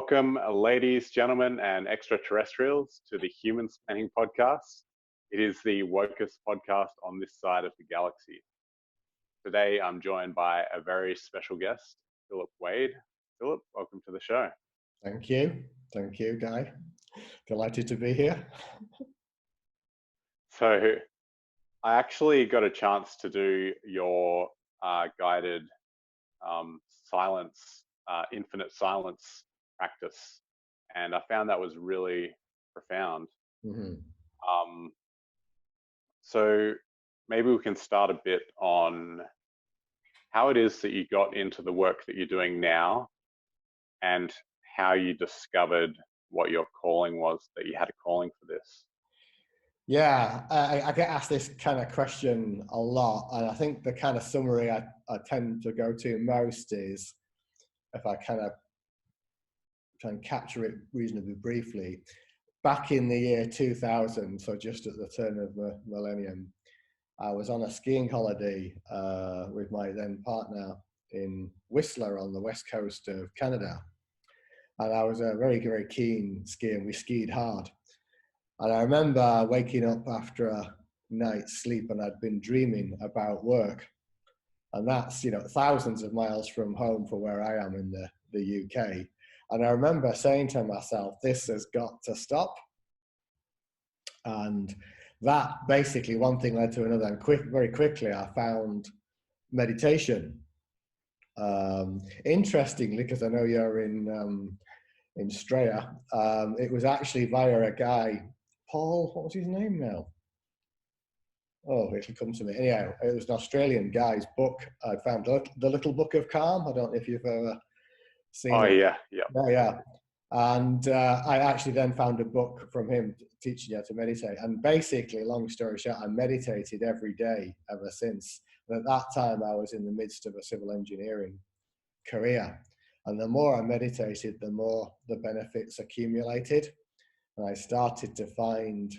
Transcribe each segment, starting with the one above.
Welcome, ladies, gentlemen, and extraterrestrials to the Human Spanning Podcast. It is the wokest podcast on this side of the galaxy. Today, I'm joined by a very special guest, Philip Wade. Philip, welcome to the show. Thank you. Thank you, Guy. Delighted to be here. So, I actually got a chance to do your guided infinite silence practice, and I found that was really profound. So maybe we can start a bit on how it is that you got into the work that you're doing now and how you discovered what your calling was, that you had a calling for this. Yeah, I get asked this kind of question a lot, and I think the kind of summary I tend to go to most is, if I kind of try and capture it reasonably briefly, back in the year 2000, so just at the turn of the millennium, I was on a skiing holiday with my then partner in Whistler on the west coast of Canada. And I was a very, very keen skier, and we skied hard. And I remember waking up after a night's sleep, and I'd been dreaming about work. And that's, thousands of miles from home for where I am in the UK. And I remember saying to myself, this has got to stop. And that basically, one thing led to another. And very quickly, I found meditation. Interestingly, because I know you're in Straya, it was actually via a guy, Paul, what was his name now? Oh, it'll come to me. Anyhow, it was an Australian guy's book. I found The Little Book of Calm. I don't know if you've ever seen it. Yeah. And I actually then found a book from him teaching you how to meditate. And basically, long story short, I meditated every day ever since. And at that time, I was in the midst of a civil engineering career. And the more I meditated, the more the benefits accumulated. And I started to find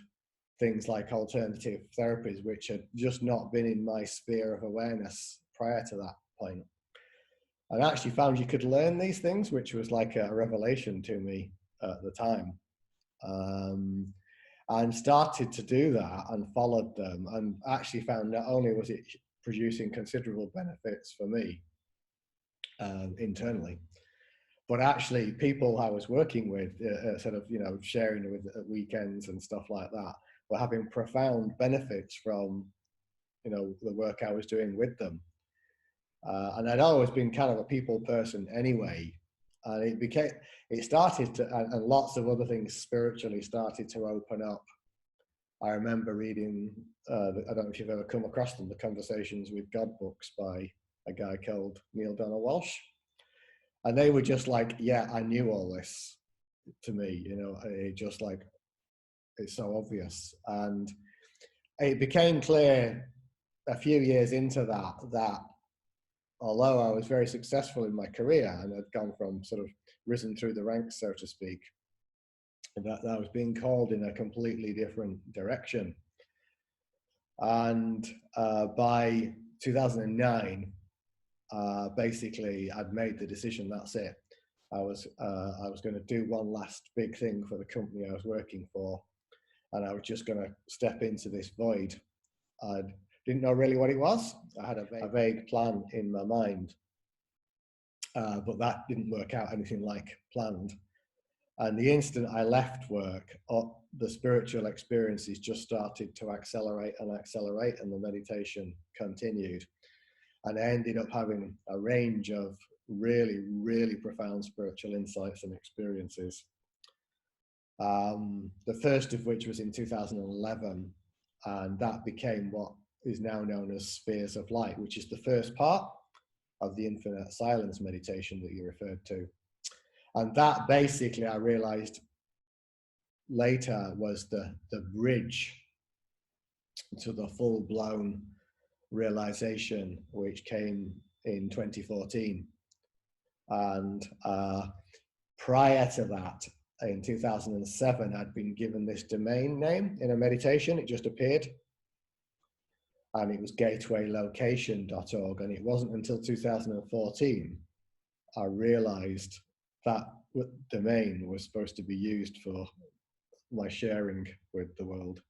things like alternative therapies, which had just not been in my sphere of awareness prior to that point. And I actually found you could learn these things, which was like a revelation to me at the time. And started to do that and followed them, and actually found not only was it producing considerable benefits for me internally, but actually people I was working with, sharing with at weekends and stuff like that, were having profound benefits from, the work I was doing with them. And I'd always been kind of a people person anyway. And it started to, and lots of other things spiritually started to open up. I remember reading, I don't know if you've ever come across them, the Conversations with God books by a guy called Neil Donald Walsh. And they were just like, yeah, I knew all this to me, it just like, it's so obvious. And it became clear a few years into that although I was very successful in my career and had gone from sort of risen through the ranks, so to speak, that I was being called in a completely different direction. And by 2009, basically I'd made the decision, that's it. I was going to do one last big thing for the company I was working for, and I was just going to step into this void. I didn't know really what it was. I had a vague plan in my mind, but that didn't work out anything like planned. And the instant I left work, the spiritual experiences just started to accelerate, and the meditation continued. And I ended up having a range of really, really profound spiritual insights and experiences. The first of which was in 2011, and that became what is now known as Spheres of Light, which is the first part of the infinite silence meditation that you referred to. And that basically, I realized later, was the bridge to the full-blown realization, which came in 2014. And prior to that, in 2007, I'd been given this domain name in a meditation. It just appeared. And it was gatewaylocation.org. And it wasn't until 2014 I realized that domain was supposed to be used for my sharing with the world.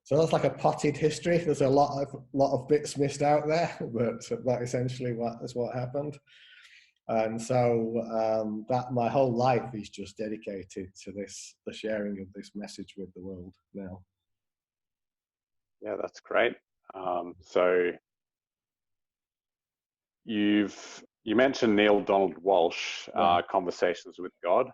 So that's like a potted history. There's a lot of bits missed out there, but that essentially is what happened. And so that my whole life is just dedicated to the sharing of this message with the world now. Yeah, that's great. So you mentioned Neil Donald Walsh, Yeah. Conversations with God.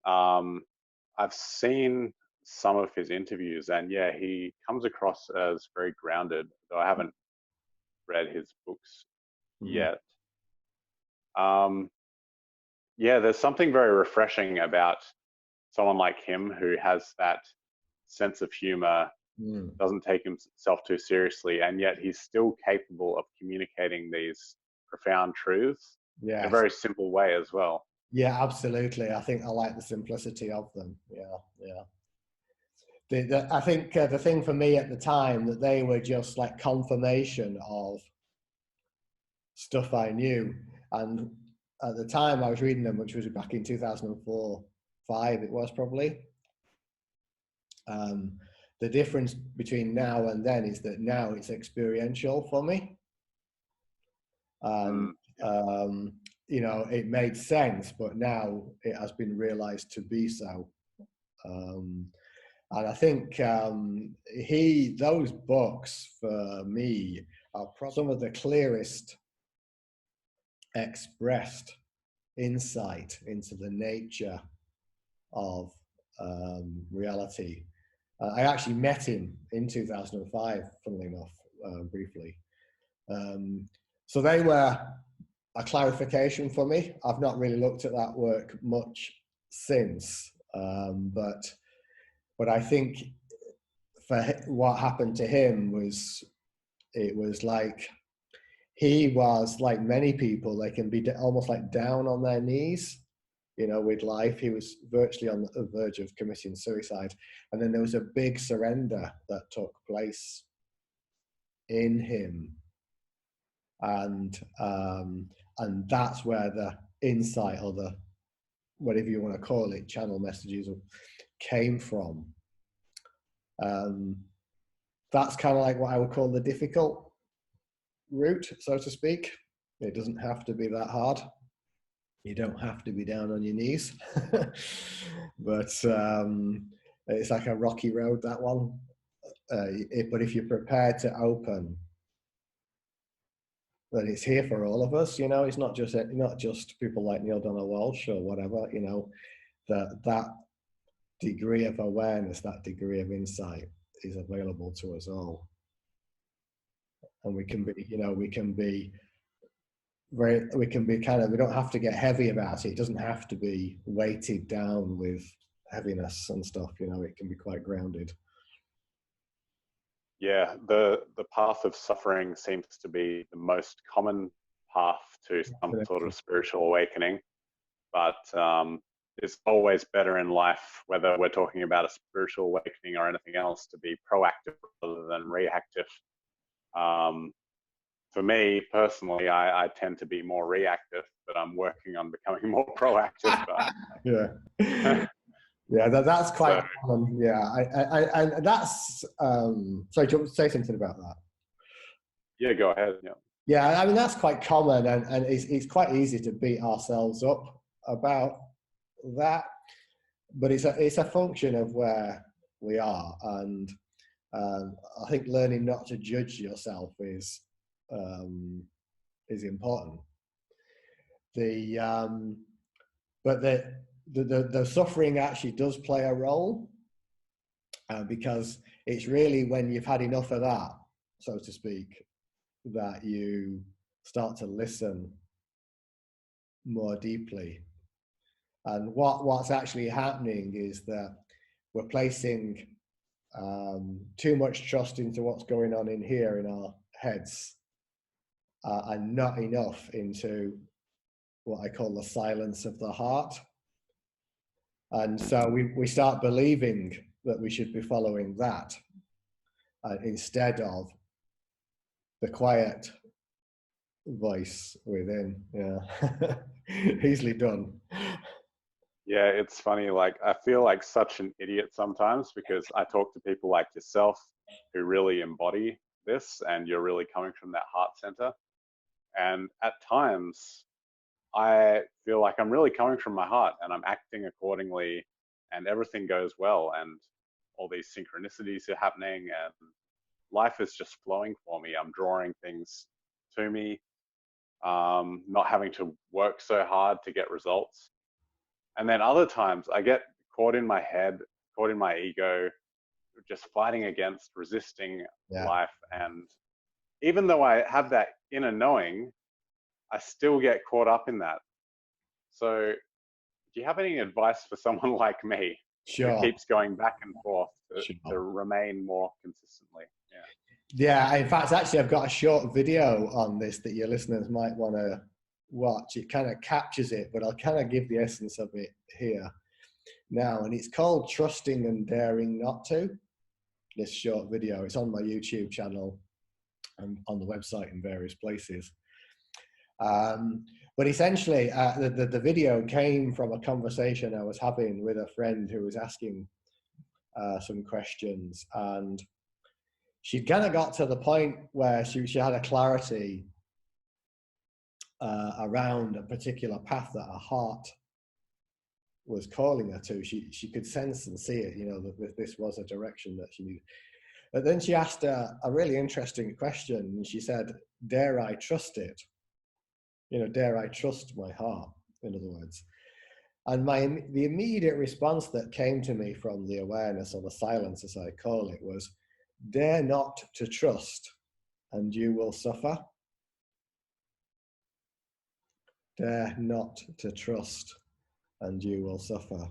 I've seen some of his interviews, and yeah, he comes across as very grounded, though I haven't read his books yet. Yeah, there's something very refreshing about someone like him who has that sense of humor, doesn't take himself too seriously, and yet he's still capable of communicating these profound truths in a very simple way as well. Yeah, absolutely. I think I like the simplicity of them. Yeah. I think the thing for me at the time that they were just like confirmation of stuff I knew. And at the time I was reading them, which was back in 2004, 5, it was probably. The difference between now and then is that now it's experiential for me. And, you know, it made sense, but now it has been realized to be so. And I think those books for me are some of the clearest expressed insight into the nature of reality. I actually met him in 2005, funnily enough, briefly. So they were a clarification for me. I've not really looked at that work much since, but I think for what happened to him was, it was like he was like many people. They can be almost like down on their knees, you know, with life. He was virtually on the verge of committing suicide, and then there was a big surrender that took place in him, and that's where the insight, or the whatever you want to call it, channel messages, came from. That's kind of like what I would call the difficult route, so to speak. It doesn't have to be that hard. You don't have to be down on your knees. But it's like a rocky road, that one. But if you're prepared to open, then it's here for all of us. You know, it's not just people like Neil Donald Walsh or whatever. You know, that degree of awareness, that degree of insight is available to us all. And we can be, you know, we can be kind of, we don't have to get heavy about it. It doesn't have to be weighted down with heaviness and stuff. You know, it can be quite grounded. Yeah, the path of suffering seems to be the most common path to some sort of spiritual awakening, but it's always better in life, whether we're talking about a spiritual awakening or anything else, to be proactive rather than reactive. For me personally, I tend to be more reactive, but I'm working on becoming more proactive. Yeah. Yeah, that's quite common. Yeah, and that's. Sorry, do you want to say something about that? Yeah, go ahead. Yeah, I mean that's quite common, and it's quite easy to beat ourselves up about that, but it's a function of where we are, and I think learning not to judge yourself is important. But the suffering actually does play a role, because it's really when you've had enough of that, so to speak, that you start to listen more deeply. And what's actually happening is that we're placing too much trust into what's going on in here in our heads, and not enough into what I call the silence of the heart. And so we start believing that we should be following that, instead of the quiet voice within. Yeah. Easily done. Yeah, it's funny. Like, I feel like such an idiot sometimes because I talk to people like yourself who really embody this and you're really coming from that heart center. And at times, I feel like I'm really coming from my heart and I'm acting accordingly and everything goes well and all these synchronicities are happening and life is just flowing for me. I'm drawing things to me, not having to work so hard to get results. And then other times I get caught in my head, caught in my ego, just fighting against, resisting Yeah. life. And even though I have that inner knowing, I still get caught up in that. So, do you have any advice for someone like me who Sure. keeps going back and forth to Sure. remain more consistently? Yeah. Yeah, in fact, actually, I've got a short video on this that your listeners might want to watch. It kind of captures it, but I'll kind of give the essence of it here now. And it's called Trusting and Daring Not To. This short video, it's on my YouTube channel and on the website in various places. But essentially, the video came from a conversation I was having with a friend who was asking some questions, and she kind of got to the point where she had a clarity around a particular path that her heart was calling her to. She could sense and see it, you know, that this was a direction that she needed. But then she asked a really interesting question, and she said, "Dare I trust it? You know, dare I trust my heart?" In other words. And the immediate response that came to me from the awareness, or the silence as I call it, was, "Dare not to trust and you will suffer. Dare not to trust and you will suffer."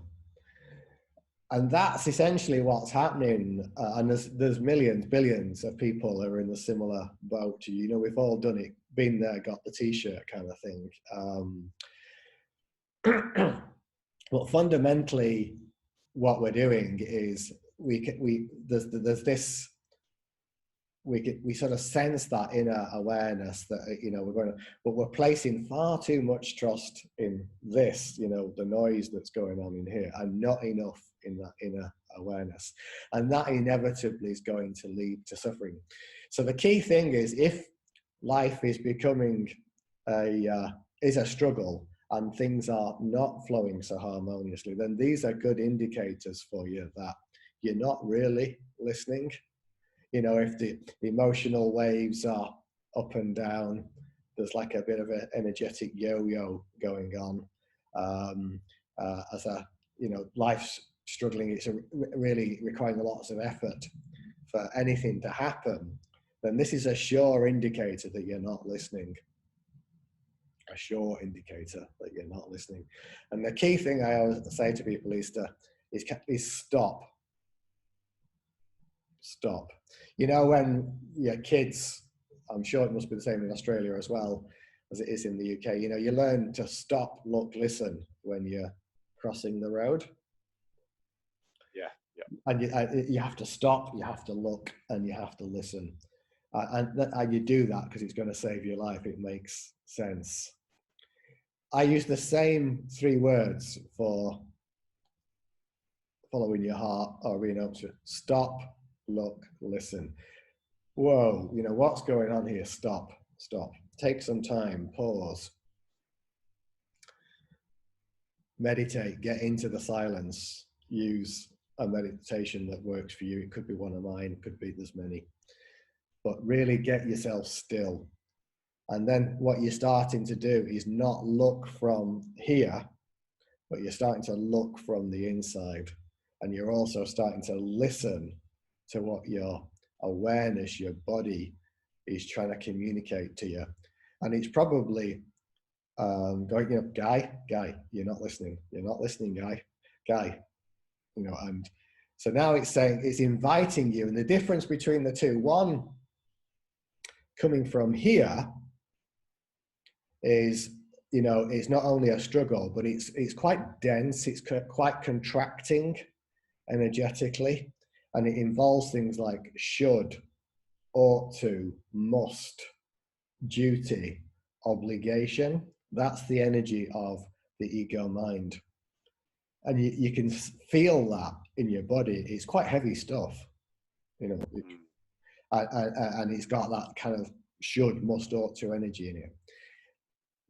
And that's essentially what's happening. And there's millions, billions of people who are in a similar boat to you. You know, we've all done it, been there, got the t-shirt kind of thing. But fundamentally, what we're doing is there's this, we sort of sense that inner awareness that, you know, but we're placing far too much trust in this, you know, the noise that's going on in here, and not enough in that inner awareness. And that inevitably is going to lead to suffering. So the key thing is, if life is becoming is a struggle and things are not flowing so harmoniously, then these are good indicators for you that you're not really listening. You know, if the emotional waves are up and down, there's like a bit of an energetic yo-yo going on. As a, you know, life's struggling, it's really requiring lots of effort for anything to happen, then this is a sure indicator that you're not listening. A sure indicator that you're not listening. And the key thing I always say to people is stop. Stop. You know, when your kids, I'm sure it must be the same in Australia as well as it is in the UK, you know, you learn to stop, look, listen when you're crossing the road. Yeah. Yeah. And you have to stop, you have to look, and you have to listen. And you do that because it's going to save your life. It makes sense. I use the same 3 words for following your heart, or, you know, stop, look, listen. Whoa, you know, what's going on here? Stop. Take some time, pause, meditate, get into the silence, use a meditation that works for you. It could be one of mine, it could be, there's many, but really get yourself still. And then what you're starting to do is not look from here, but you're starting to look from the inside. And you're also starting to listen to what your awareness, your body is trying to communicate to you. And it's probably going, you know, guy, you're not listening, guy, you know. And so now it's saying, it's inviting you. And the difference between the two, one coming from here is, you know, it's not only a struggle, but it's quite dense, it's quite contracting energetically, and it involves things like should, ought to, must, duty, obligation. That's the energy of the ego mind. and you can feel that in your body. It's quite heavy stuff, you know, and it's got that kind of should, must, ought to energy in it.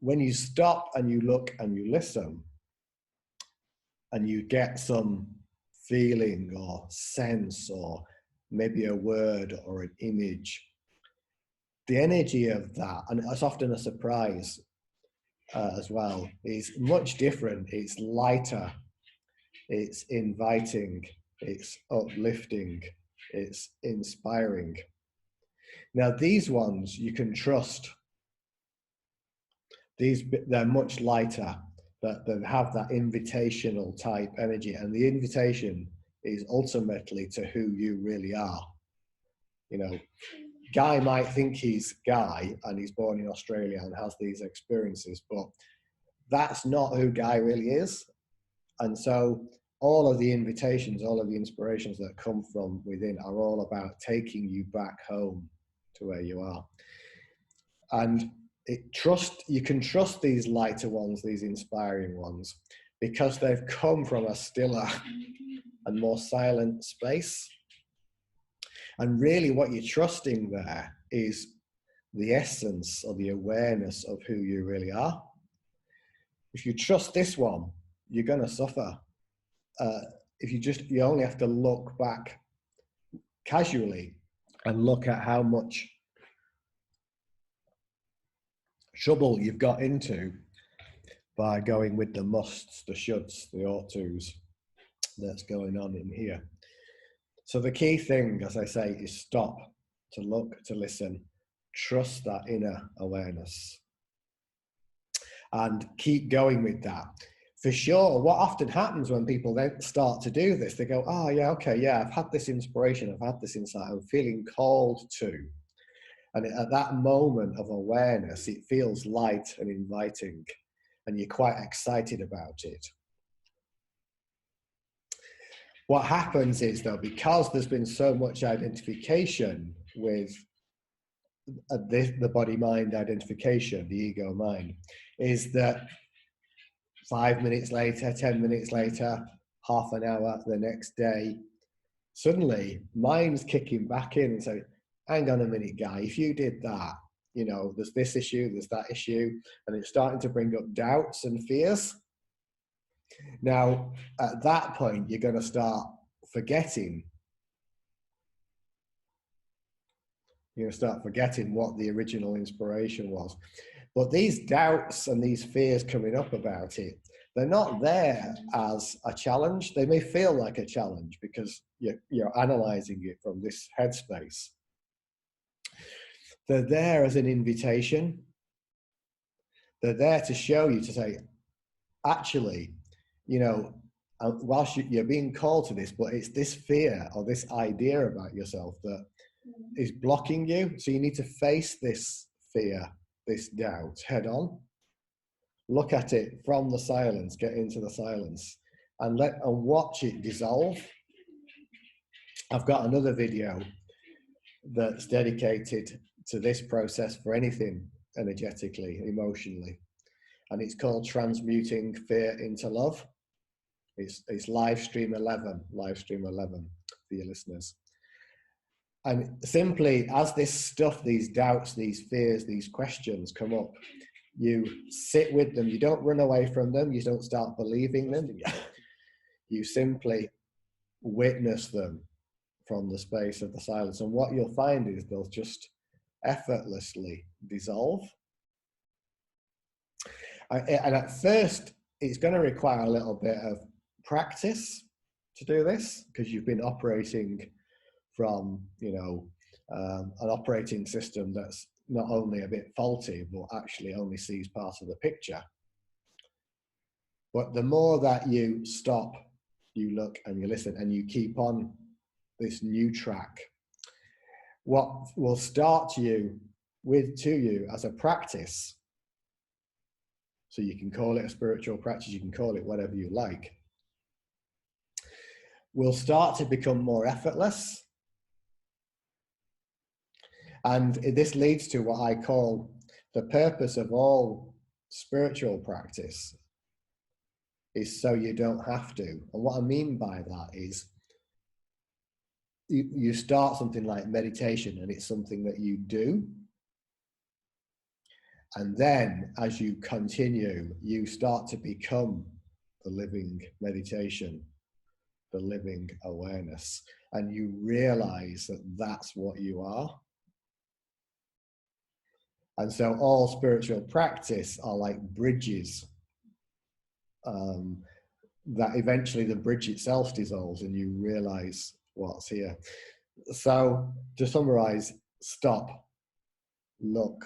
When you stop and you look and you listen, and you get some feeling or sense or maybe a word or an image, the energy of that, and it's often a surprise as well, is much different. It's lighter, it's inviting, it's uplifting, it's inspiring. Now these ones you can trust. They're much lighter, that they have that invitational type energy, and the invitation is ultimately to who you really are. You know, Guy might think he's Guy and he's born in Australia and has these experiences, but that's not who Guy really is. And so all of the invitations, all of the inspirations that come from within are all about taking you back home to where you are. And you can trust these lighter ones, these inspiring ones, because they've come from a stiller and more silent space. And really what you're trusting there is the essence or the awareness of who you really are. If you trust this one, you're going to suffer. If you only have to look back casually and look at how much trouble you've got into by going with the musts, the shoulds, the ought tos that's going on in here. So the key thing, as I say, is stop, to look, to listen, trust that inner awareness, and keep going with that. For sure, what often happens when people then start to do this, they go, oh yeah, okay, yeah, I've had this inspiration, I've had this insight, I'm feeling called to. And at that moment of awareness, it feels light and inviting, and you're quite excited about it. What happens is, though, because there's been so much identification with the body-mind identification, the ego-mind, is that 5 minutes later, 10 minutes later, half an hour, the next day, suddenly mind's kicking back in and saying, hang on a minute, Guy, if you did that, you know, there's this issue, there's that issue, and it's starting to bring up doubts and fears. Now, at that point, you're going to start forgetting. You're going to start forgetting what the original inspiration was. But these doubts and these fears coming up about it, they're not there as a challenge. They may feel like a challenge because you're analyzing it from this headspace. They're there as an invitation. They're there to show you, to say, actually, you know, whilst you're being called to this, but it's this fear or this idea about yourself that is blocking you. So you need to face this fear, this doubt head on. Look at it from the silence, get into the silence, and watch it dissolve. I've got another video that's dedicated to this process for anything energetically, emotionally, and it's called Transmuting Fear into Love. It's live stream 11 for your listeners. And simply, as this stuff, these doubts, these fears, these questions come up, you sit with them. You don't run away from them. You don't start believing them. You simply witness them from the space of the silence. And what you'll find is they'll just effortlessly dissolve. And at first, it's going to require a little bit of practice to do this, because you've been operating from, you know, an operating system that's not only a bit faulty, but actually only sees part of the picture. But the more that you stop, you look and you listen and you keep on this new track, what will start to you as a practice, so you can call it a spiritual practice, you can call it whatever you like, will start to become more effortless. And this leads to what I call the purpose of all spiritual practice, is so you don't have to. And what I mean by that is you start something like meditation and it's something that you do. And then as you continue, you start to become the living meditation, the living awareness, and you realize that that's what you are. And so all spiritual practice are like bridges that eventually the bridge itself dissolves and you realize what's here. So to summarize, stop, look,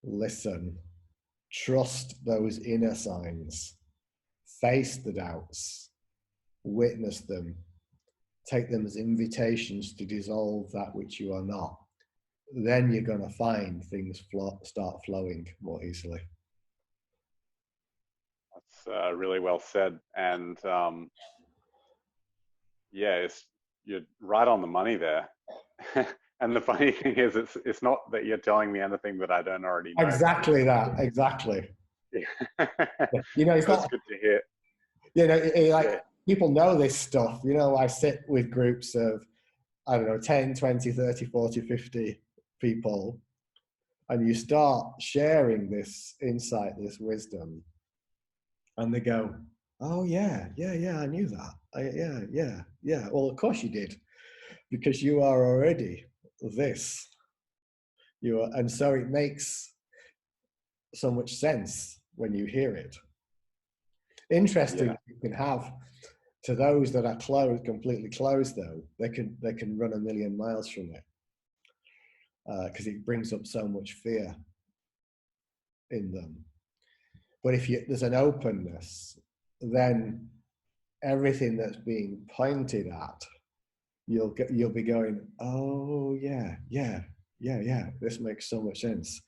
listen, trust those inner signs, face the doubts, witness them, take them as invitations to dissolve that which you are not. Then you're going to find things start flowing more easily. That's really well said. And yeah, you're right on the money there. And the funny thing is, it's not that you're telling me anything that I don't already know. Exactly that. Exactly. Yeah. You know, it's That's not good to hear. You know, like Yeah. people know this stuff. You know, I sit with groups of, I don't know, 10, 20, 30, 40, 50 people, and you start sharing this insight, this wisdom, and they go, oh, yeah, I knew that. Yeah. Well, of course you did, because you are already this. You are, and so it makes so much sense when you hear it. Interesting, Yeah. you can have, to those that are closed, completely closed, though, they can run a million miles from it because it brings up so much fear in them. But if there's an openness, then everything that's being pointed at, you'll be going, oh yeah. This makes so much sense.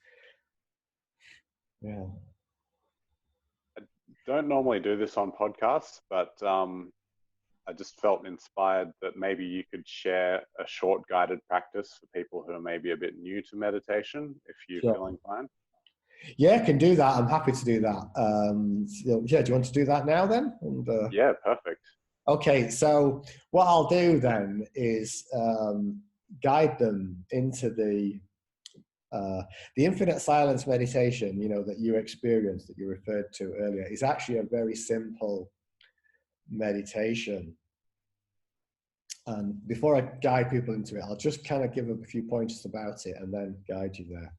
Yeah. I don't normally do this on podcasts, but I just felt inspired that maybe you could share a short guided practice for people who are maybe a bit new to meditation, if you feel inclined. Yeah, I can do that. I'm happy to do that. Yeah, do you want to do that now then? And, yeah, perfect. okay, so what I'll do then is guide them into the infinite silence meditation, you know, that you experienced, that you referred to earlier, is actually a very simple meditation. And before I guide people into it, I'll just kind of give them a few pointers about it and then guide you there.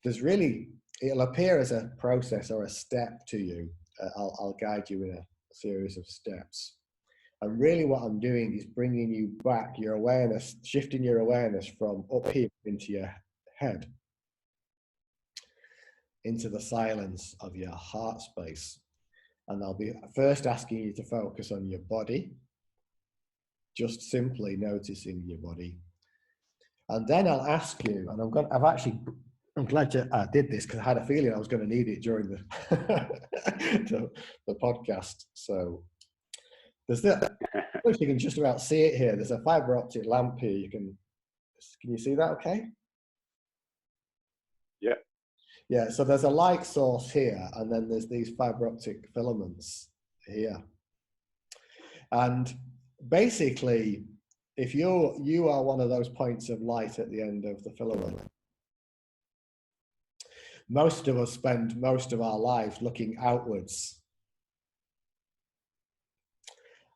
There's really, it'll appear as a process or a step to you. I'll guide you in a series of steps. And really what I'm doing is bringing you back your awareness, shifting your awareness from up here into your head, into the silence of your heart space. And I'll be first asking you to focus on your body, just simply noticing your body. And then I'll ask you, and I'm glad I did this because I had a feeling I was going to need it during the podcast. So there's that. You can just about see it here. There's a fiber optic lamp here. Can you see that okay? Yeah. Yeah, so there's a light source here, and then there's these fiber optic filaments here. And basically, if you are one of those points of light at the end of the filament, most of us spend most of our lives looking outwards.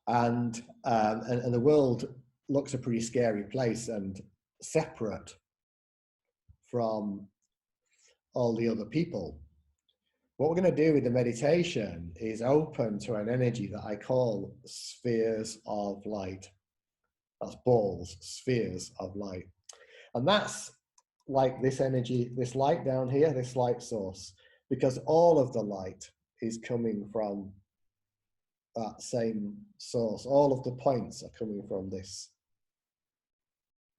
And the world looks a pretty scary place and separate from all the other people. What we're going to do with the meditation is open to an energy that I call spheres of light. That's balls, spheres of light. And that's like this energy, this light down here, this light source, because all of the light is coming from that same source. All of the points are coming from this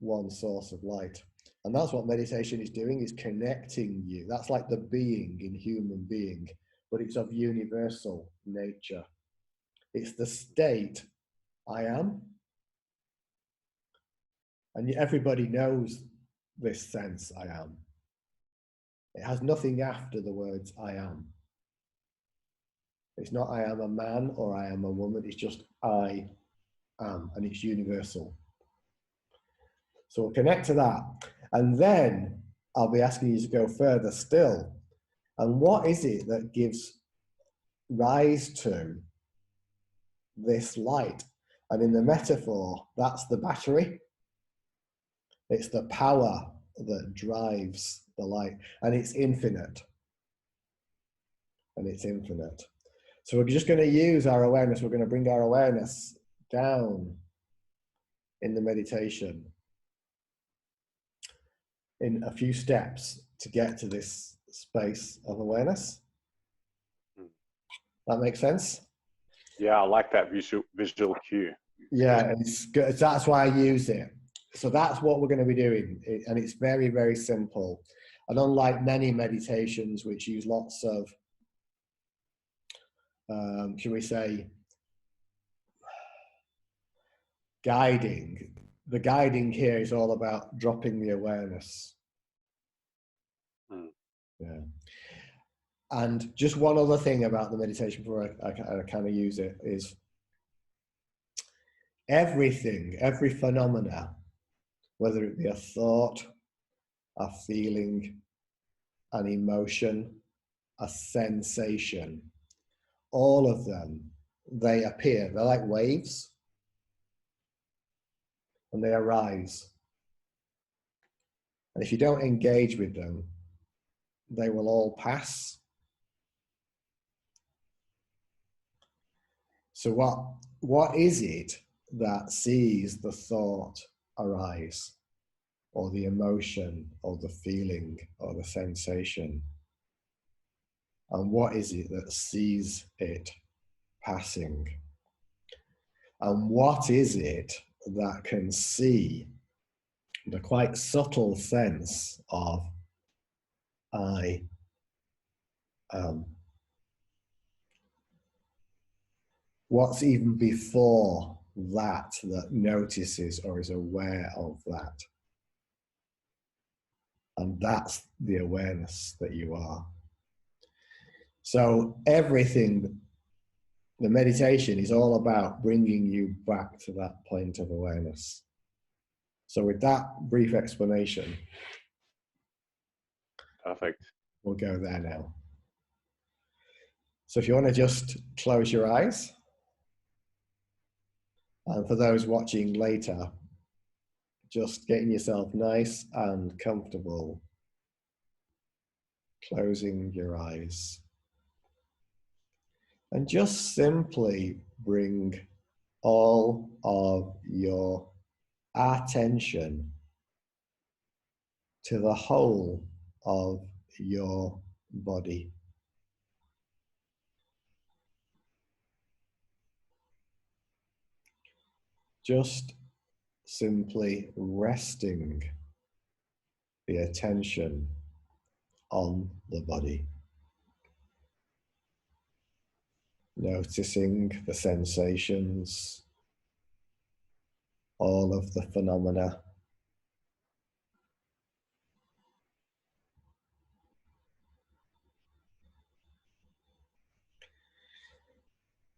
one source of light. And that's what meditation is doing, is connecting you. That's like the being in human being, but it's of universal nature. It's the state I am. And everybody knows this sense I am. It has nothing after the words I am. It's not I am a man or I am a woman. It's just I am, and it's universal. So we'll connect to that. And then I'll be asking you to go further still. And what is it that gives rise to this light? And in the metaphor, that's the battery. It's the power that drives the light, and it's infinite. And it's infinite. So we're just going to use our awareness. We're going to bring our awareness down in the meditation in a few steps to get to this space of awareness. That makes sense? Yeah, I like that visual cue. Yeah, it's good. That's why I use it. So that's what we're going to be doing. And it's very, very simple. And unlike many meditations, which use lots of, shall we say, guiding, the guiding here is all about dropping the awareness. Yeah. And just one other thing about the meditation before I kind of use it is everything, every phenomena, whether it be a thought, a feeling, an emotion, a sensation, all of them, they appear. They're like waves, and they arise. And if you don't engage with them, they will all pass. So what is it that sees the thought arise, or the emotion, or the feeling, or the sensation? And what is it that sees it passing? And what is it that can see the quite subtle sense of I am? What's even before that notices or is aware of that? And that's the awareness that you are. So everything, the meditation is all about bringing you back to that point of awareness. So with that brief explanation, Perfect. we'll go there now. So if you want to just close your eyes, and for those watching later, just getting yourself nice and comfortable, closing your eyes. And just simply bring all of your attention to the whole of your body. Just simply resting the attention on the body. Noticing the sensations, all of the phenomena.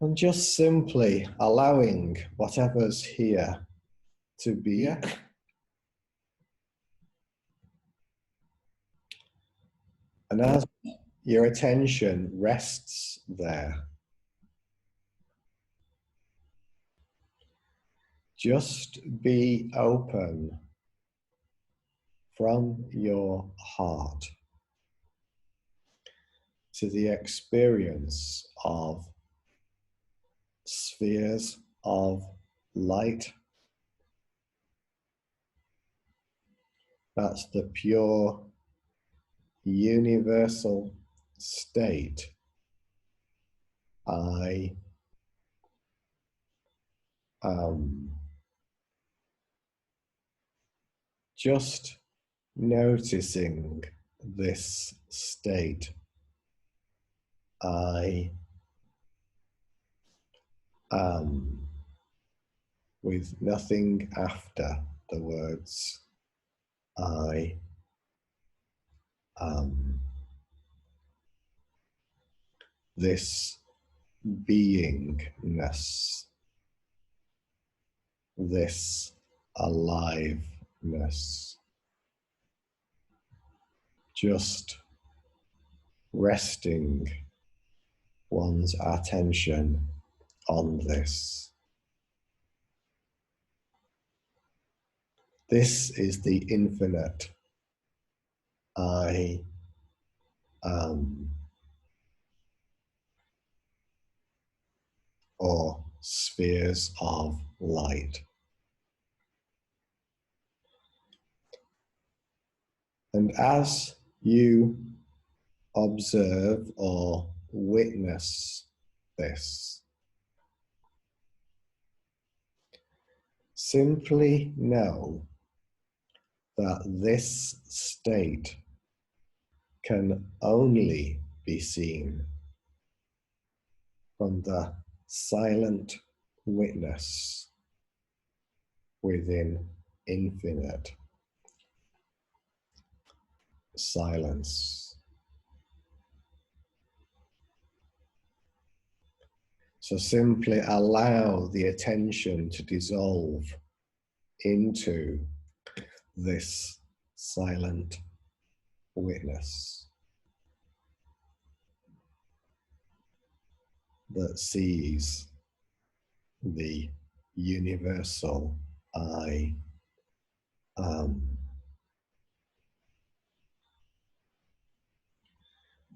And just simply allowing whatever's here to be. And as your attention rests there, just be open from your heart to the experience of spheres of light. That's the pure universal state I am. Just noticing this state I am, with nothing after the words I am. This beingness, this aliveness, just resting one's attention on this. This is the infinite I am, or spheres of light. And as you observe or witness this, simply know that this state can only be seen from the silent witness within infinite silence. So simply allow the attention to dissolve into this silent witness that sees the universal I am.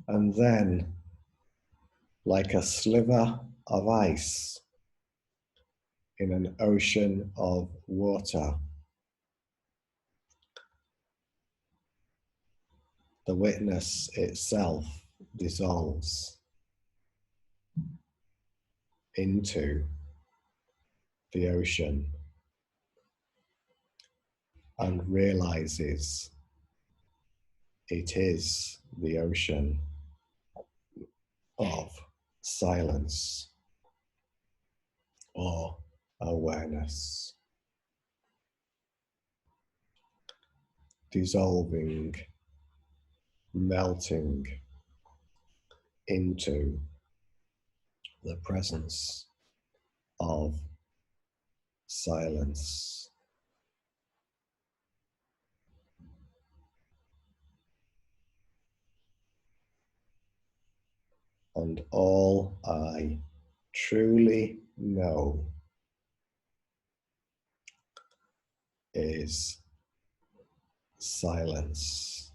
And then, like a sliver of ice in an ocean of water, the witness itself dissolves into the ocean and realizes it is the ocean of silence or awareness, dissolving, melting into the presence of silence. And all I truly know is silence.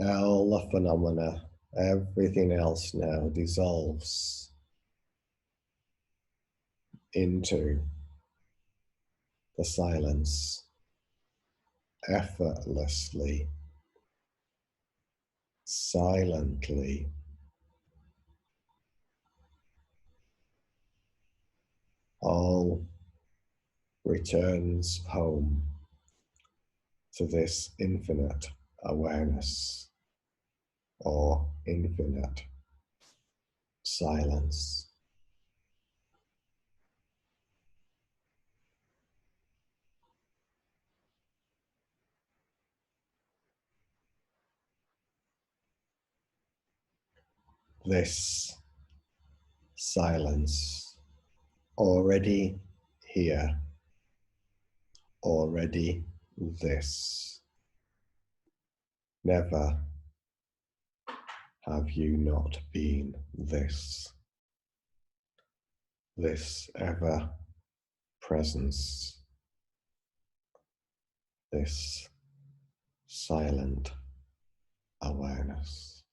All the phenomena, everything else now dissolves into the silence effortlessly, silently. All returns home to this infinite awareness or infinite silence. This silence, already here, already this. Never have you not been this. This ever presence, this silent awareness.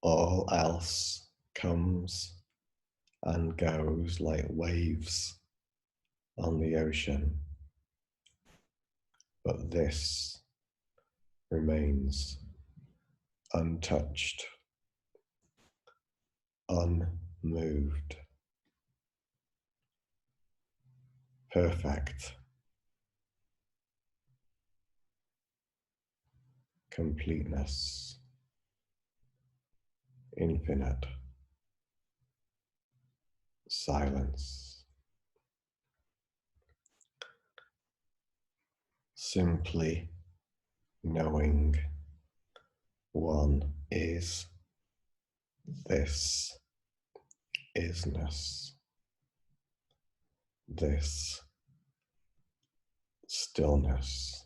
All else comes and goes like waves on the ocean, but this remains untouched, unmoved, perfect, completeness, infinite silence. simply knowing one is this isness, this stillness.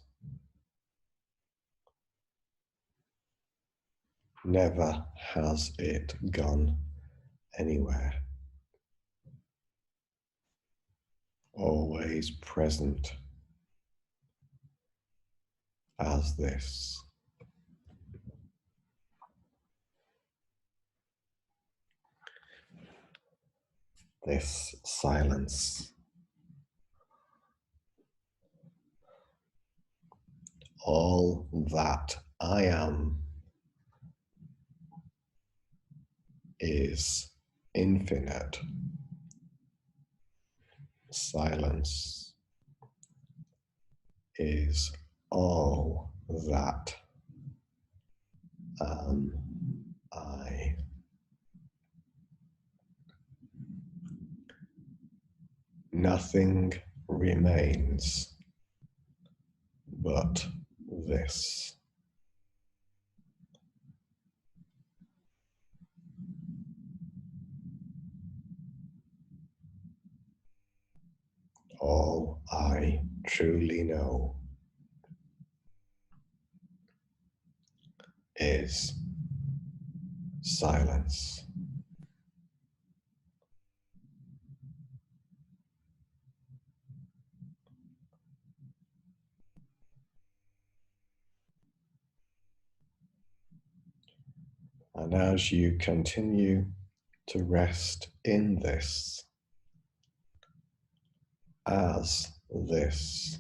Never has it gone anywhere. Always present as this. This silence. All that I am is infinite silence is all that am I. Nothing remains but this. All I truly know is silence. And as you continue to rest in this, as this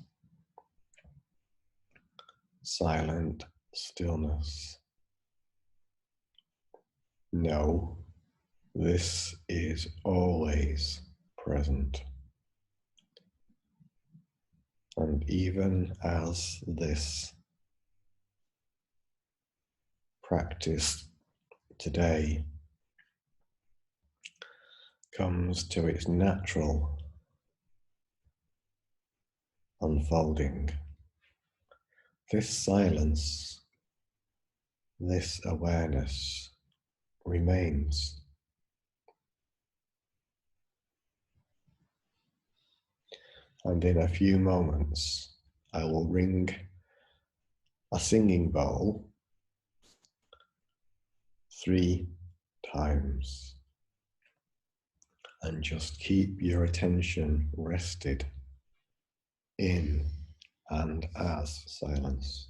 silent stillness, know this is always present. And even as this practice today comes to its natural unfolding, this silence, this awareness remains. And in a few moments, I will ring a singing bowl 3 times and just keep your attention rested in and as silence.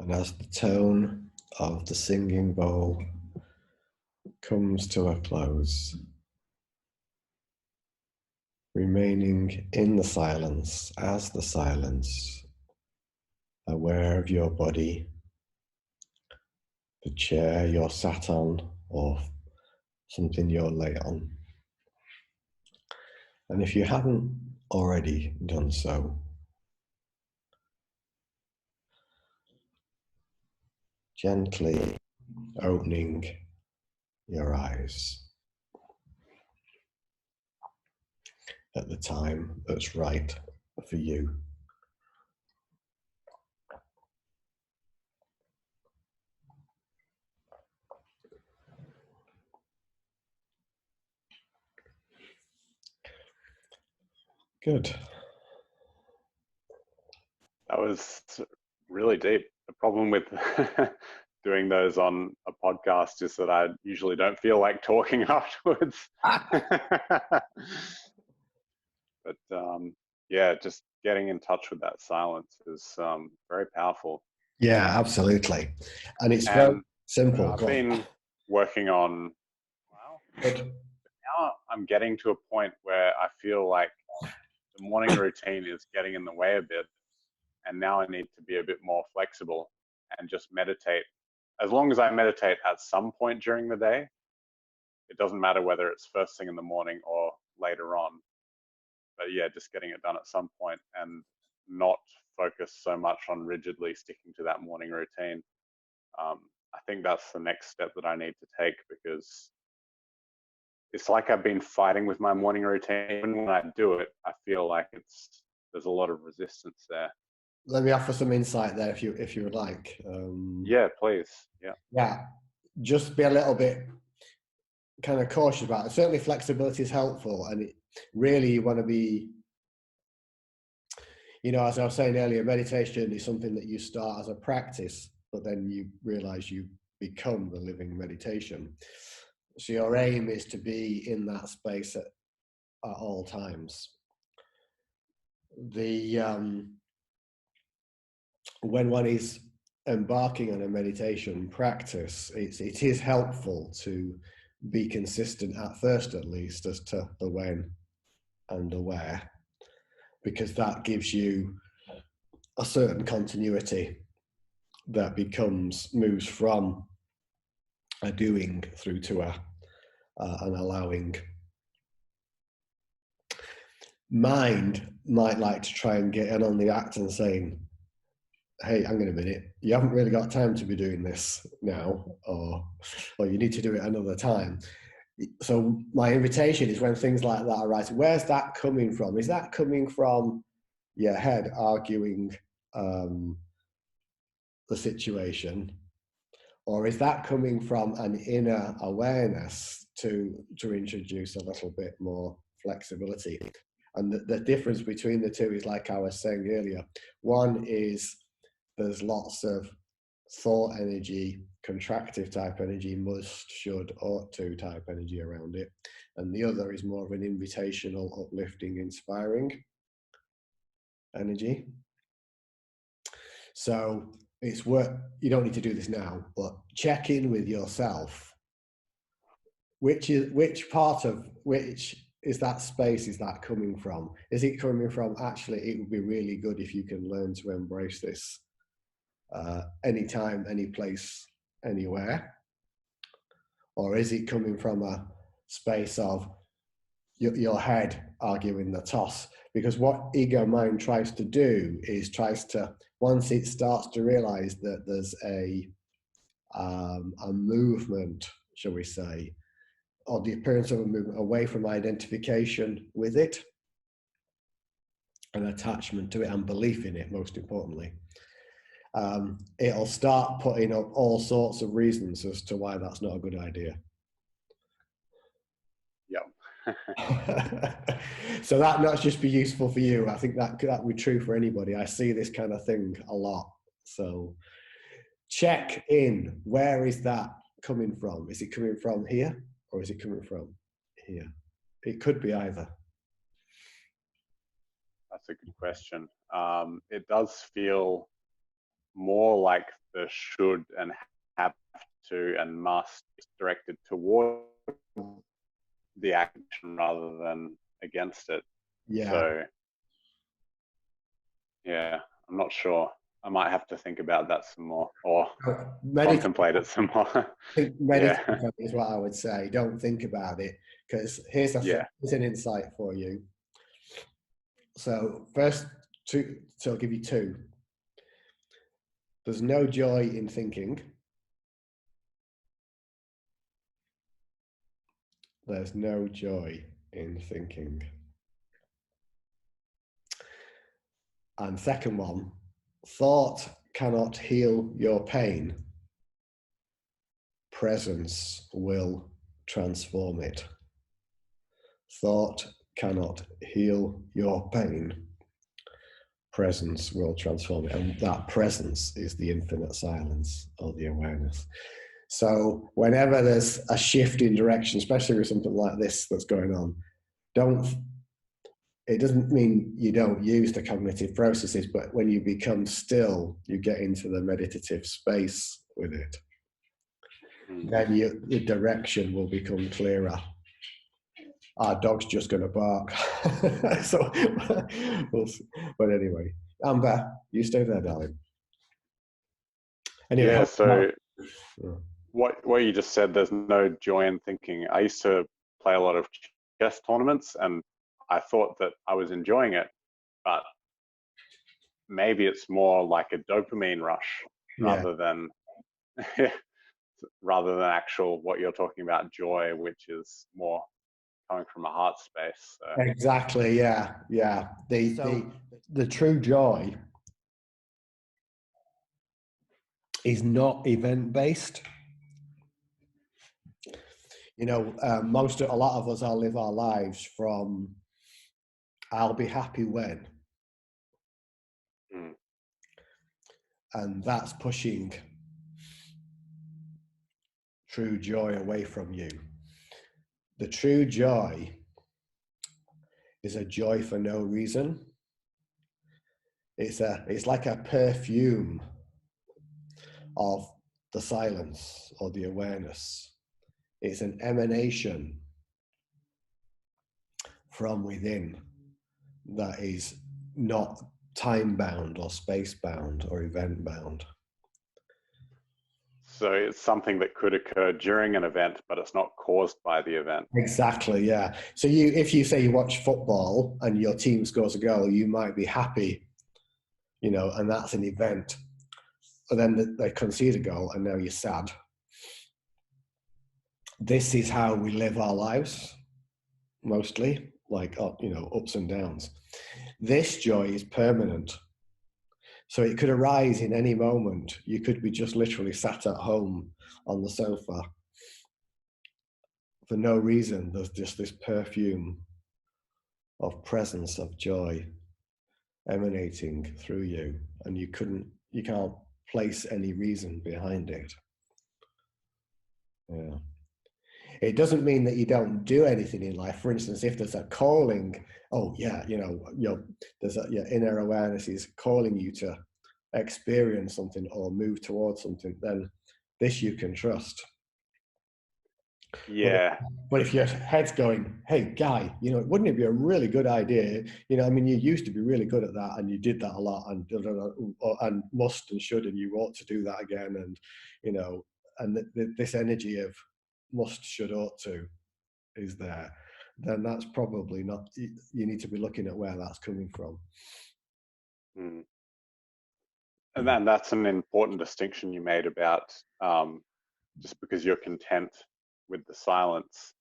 And as the tone of the singing bowl comes to a close, remaining in the silence as the silence, aware of your body, the chair you're sat on or something you're lay on. And if you haven't already done so, gently opening your eyes at the time that's right for you. Good. That was really deep. The problem with doing those on a podcast is that I usually don't feel like talking afterwards. But yeah, just getting in touch with that silence is very powerful. Yeah, absolutely. And it's very And simple. I've been working on, well, Good. now I'm getting to a point where I feel like the morning routine is getting in the way a bit. And now I need to be a bit more flexible and just meditate. As long as I meditate at some point during the day, it doesn't matter whether it's first thing in the morning or later on. But yeah, just getting it done at some point and not focus so much on rigidly sticking to that morning routine. I think that's the next step that I need to take, because it's like I've been fighting with my morning routine. Even when I do it, I feel like there's a lot of resistance there. Let me offer some insight there if you would like. Yeah, please. Yeah, just be a little bit kind of cautious about it. Certainly flexibility is helpful, and really you want to be, as I was saying earlier, meditation is something that you start as a practice, but then you realize you become the living meditation. So your aim is to be in that space at all times. When one is embarking on a meditation practice, it is helpful to be consistent at first, at least, as to the when and the where, because that gives you a certain continuity that moves from a doing through to an allowing. Mind might like to try and get in on the act and saying, hey, hang on a minute, you haven't really got time to be doing this now, or you need to do it another time. So my invitation is, when things like that arise, where's that coming from? Is that coming from your head arguing the situation, or is that coming from an inner awareness to introduce a little bit more flexibility? And the difference between the two is, like I was saying earlier, one is there's lots of thought energy, contractive type energy, must, should, ought to type energy around it. And the other is more of an invitational, uplifting, inspiring energy. So it's worth, you don't need to do this now, but check in with yourself. Which is that space is that coming from? Is it coming from, actually, it would be really good if you can learn to embrace this anytime, any place, anywhere? Or is it coming from a space of your head arguing the toss? Because what ego mind tries to do is once it starts to realize that there's a movement, shall we say, or the appearance of a movement away from identification with it and attachment to it and belief in it, most importantly, it'll start putting up all sorts of reasons as to why that's not a good idea. Yeah. So that not just be useful for you. I think that would be true for anybody. I see this kind of thing a lot. So check in. Where is that coming from? Is it coming from here, or is it coming from here? It could be either. That's a good question. It does feel more like the should and have to and must directed toward the action rather than against it. Yeah. So yeah, I'm not sure. I might have to think about that some more, or contemplate it some more. Meditate is what I would say. Don't think about it, because here's an insight for you. So first, I'll give you two. There's no joy in thinking. There's no joy in thinking. And second one, thought cannot heal your pain. Presence will transform it. Thought cannot heal your pain. Presence will transform it. And that presence is the infinite silence, or the awareness. So whenever there's a shift in direction, especially with something like this that's going on, it doesn't mean you don't use the cognitive processes, but when you become still, you get into the meditative space with it. Then the direction will become clearer. our dog's just going to bark. So, we'll see. But anyway, Amber, you stay there, darling. Anyway, Yeah, so yeah. what you just said, there's no joy in thinking. I used to play a lot of chess tournaments, and I thought that I was enjoying it, but maybe it's more like a dopamine rush Yeah. rather than actual what you're talking about, joy, which is more coming from a heart space. So. Exactly. Yeah. Yeah. The true joy is not event based. You know, a lot of us all live our lives from "I'll be happy when," Mm. and that's pushing true joy away from you. The true joy is a joy for no reason. It's like a perfume of the silence or the awareness. It's an emanation from within that is not time bound or space bound or event bound. So it's something that could occur during an event, but it's not caused by the event. Exactly, yeah. So if you say you watch football and your team scores a goal, you might be happy, you know, and that's an event. But then they concede a goal and now you're sad. This is how we live our lives, mostly, like, you know, ups and downs. This joy is permanent. So it could arise in any moment. You could be just literally sat at home on the sofa for no reason. There's just this perfume of presence, of joy emanating through you, and you can't place any reason behind it. Yeah. It doesn't mean that you don't do anything in life. For instance, if there's a calling, oh yeah, you know, your inner awareness is calling you to experience something or move towards something, then this you can trust. Yeah. But if your head's going, hey, guy, you know, wouldn't it be a really good idea? You know, I mean, you used to be really good at that and you did that a lot and must and should, and you ought to do that again. And, you know, and this energy of must, should, ought to is there, then that's probably not, you need to be looking at where that's coming from. Mm. And then that's an important distinction you made about just because you're content with the silence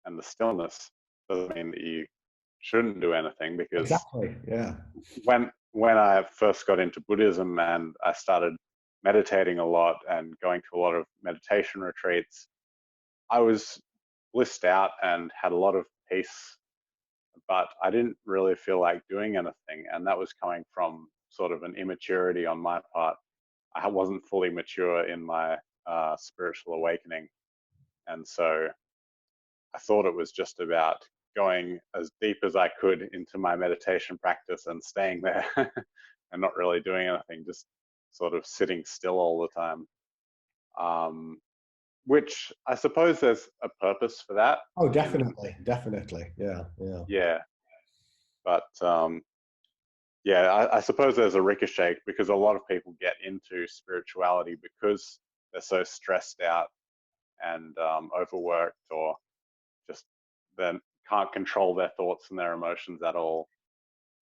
and the stillness doesn't mean that you shouldn't do anything, because Exactly. Yeah. when I first got into Buddhism and I started meditating a lot and going to a lot of meditation retreats, I was blissed out and had a lot of peace, but I didn't really feel like doing anything. And that was coming from sort of an immaturity on my part. I wasn't fully mature in my spiritual awakening. And so I thought it was just about going as deep as I could into my meditation practice and staying there and not really doing anything, just sort of sitting still all the time. Which I suppose there's a purpose for that. Oh, definitely. Definitely. Yeah. Yeah. Yeah. But yeah, I suppose there's a ricochet because a lot of people get into spirituality because they're so stressed out and overworked, or just then can't control their thoughts and their emotions at all.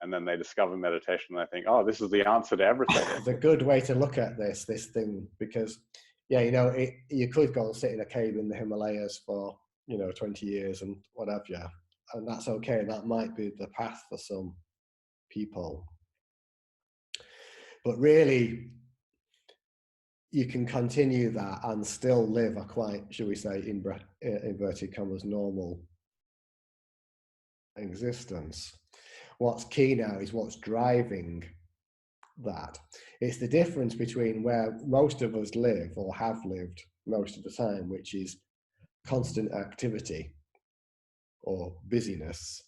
And then they discover meditation and they think, oh, this is the answer to everything. It's a good way to look at this thing, because yeah, you know, you could go and sit in a cave in the Himalayas for, you know, 20 years and what have you, and that's okay. That might be the path for some people, but really you can continue that and still live a quite, shall we say, inverted commas, normal existence. What's key now is what's driving that. It's the difference between where most of us live or have lived most of the time, which is constant activity or busyness,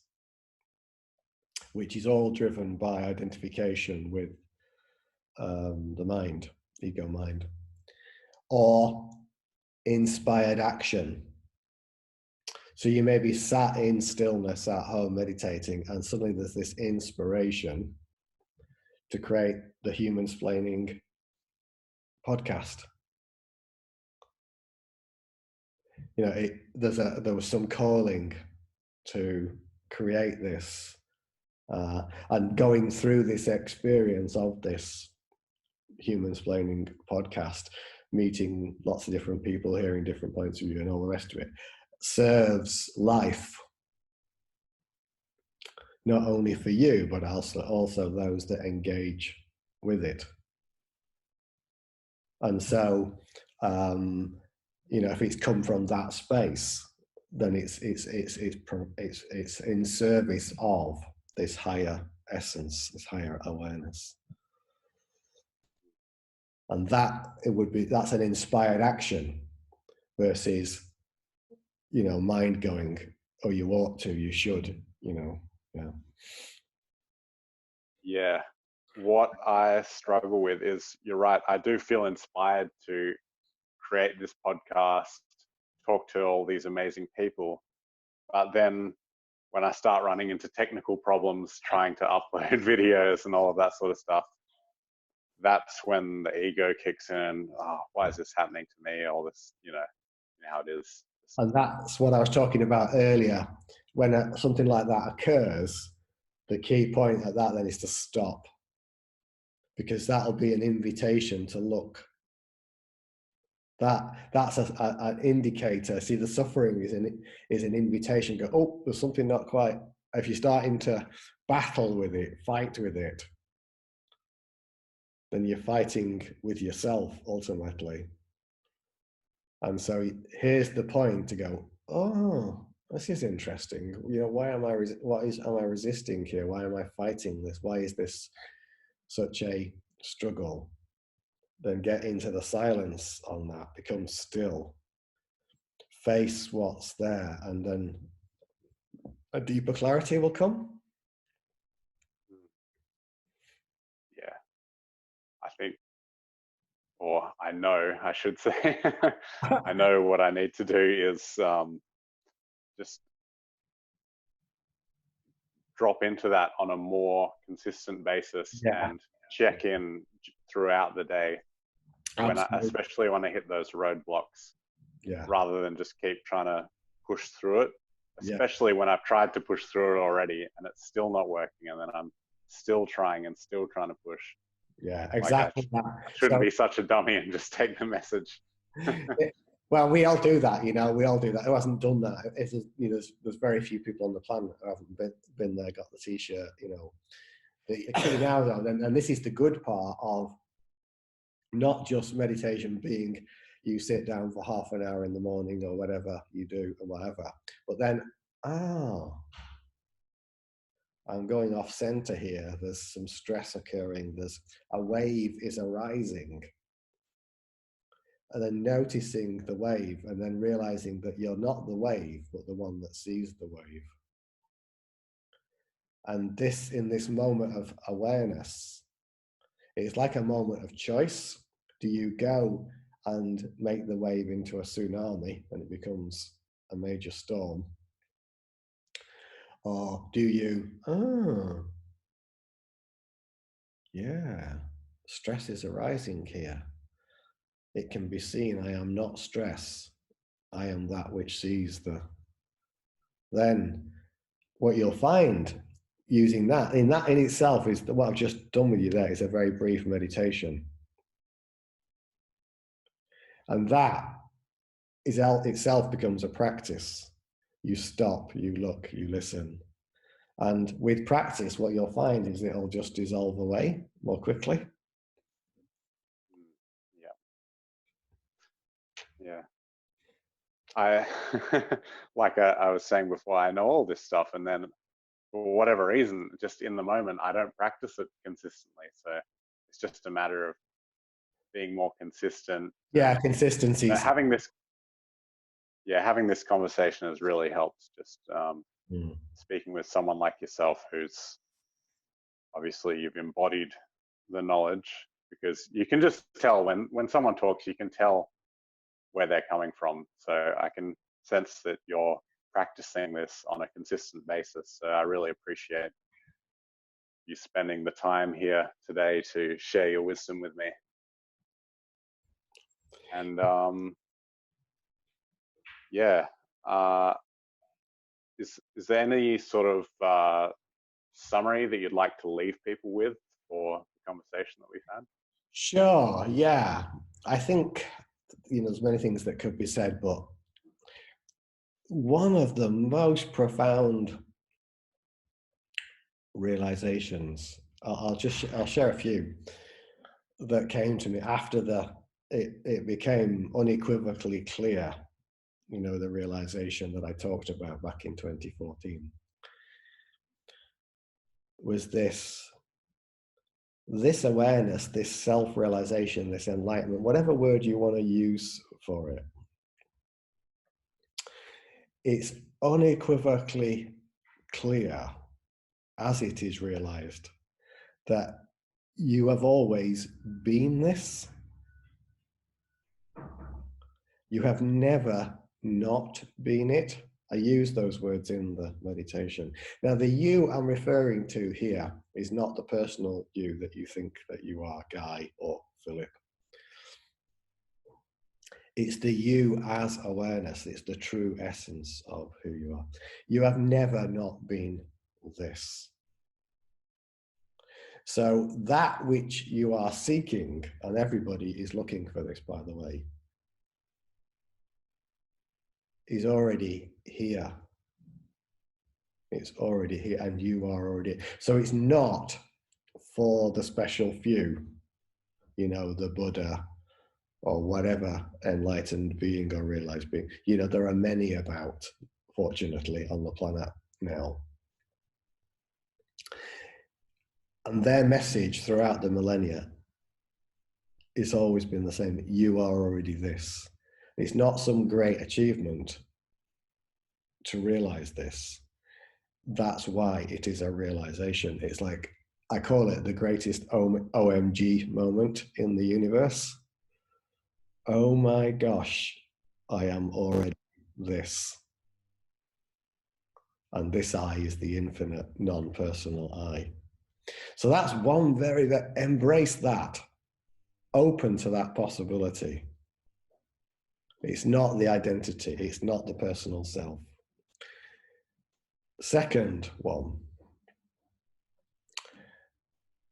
which is all driven by identification with the mind, ego mind, or inspired action. So you may be sat in stillness at home meditating, and suddenly there's this inspiration to create the Human Splaining podcast. You know, there was some calling to create this, and going through this experience of this Human Splaining podcast, meeting lots of different people, hearing different points of view, and all the rest of it, serves life, not only for you, but also those that engage with it. And so, you know, if it's come from that space, then it's in service of this higher essence, this higher awareness. And that's an inspired action versus, you know, mind going, oh, you ought to, you should, you know. Yeah. What I struggle with is, you're right, I do feel inspired to create this podcast, talk to all these amazing people. But then when I start running into technical problems, trying to upload videos and all of that sort of stuff, that's when the ego kicks in. Oh, why is this happening to me? All this, you know how it is. And that's what I was talking about earlier. When something like that occurs, the key point at that then is to stop, because that'll be an invitation to look. That's an indicator. See, the suffering is an invitation. Go, oh, there's something not quite. If you're starting to battle with it, fight with it, then you're fighting with yourself ultimately. And so here's the point to go, oh, this is interesting. You know, why am I resisting here? Why am I fighting this? Why is this such a struggle? Then get into the silence on that, become still, face what's there, and then a deeper clarity will come. Yeah, I think, or I know, I should say, I know what I need to do is just drop into that on a more consistent basis, Yeah, and check in throughout the day, especially when I hit those roadblocks, yeah, rather than just keep trying to push through it, yeah, especially when I've tried to push through it already and it's still not working, and then I'm still trying to push. yeah, Like exactly that. I shouldn't be such a dummy and just take the message. Well, we all do that, you know. We all do that. Who hasn't done that? You know, there's very few people on the planet who haven't been there, got the T-shirt, you know. The key now, though, and this is the good part of not just meditation being you sit down for half an hour in the morning or whatever you do or whatever, but then, I'm going off center here. There's some stress occurring. There's a wave is arising. And then noticing the wave, and then realizing that you're not the wave, but the one that sees the wave. And this, in this moment of awareness, it's like a moment of choice. Do you go and make the wave into a tsunami and it becomes a major storm? Or do you, yeah, stress is arising here. It can be seen, I am not stress. I am that which sees the. Then what you'll find using that in itself is that what I've just done with you there is a very brief meditation. And that is itself becomes a practice. You stop, you look, you listen. And with practice, what you'll find is it'll just dissolve away more quickly. Yeah. I like I was saying before, I know all this stuff, and then for whatever reason, just in the moment, I don't practice it consistently. So it's just a matter of being more consistent. Yeah, And, consistency. having this conversation has really helped. Just speaking with someone like yourself, who's obviously you've embodied the knowledge, because you can just tell when someone talks, you can tell where they're coming from. So I can sense that you're practicing this on a consistent basis. So I really appreciate you spending the time here today to share your wisdom with me. And yeah, is there any sort of summary that you'd like to leave people with for the conversation that we've had? Sure, yeah. I think, there's many things that could be said, but one of the most profound realizations, I'll share a few that came to me after it became unequivocally clear, the realization that I talked about back in 2014, was this awareness, this self-realization, this enlightenment, whatever word you want to use for it. It's unequivocally clear, as it is realized, that you have always been this. You have never not been it. I use those words in the meditation. Now, the you I'm referring to here is not the personal you that you think that you are, Guy or Philip. It's the you as awareness. It's the true essence of who you are. You have never not been this. So that which you are seeking, and everybody is looking for this, by the way, is already here. It's already here, and you are already. So it's not for the special few, the Buddha or whatever enlightened being or realized being. There are many about, fortunately, on the planet now. And their message throughout the millennia has always been the same. You are already this. It's not some great achievement to realize this. That's why it is a realization. It's like, I call it the greatest OMG moment in the universe. Oh my gosh, I am already this. And this I is the infinite non-personal I. So that's one embrace that, open to that possibility. It's not the identity, it's not the personal self. Second one,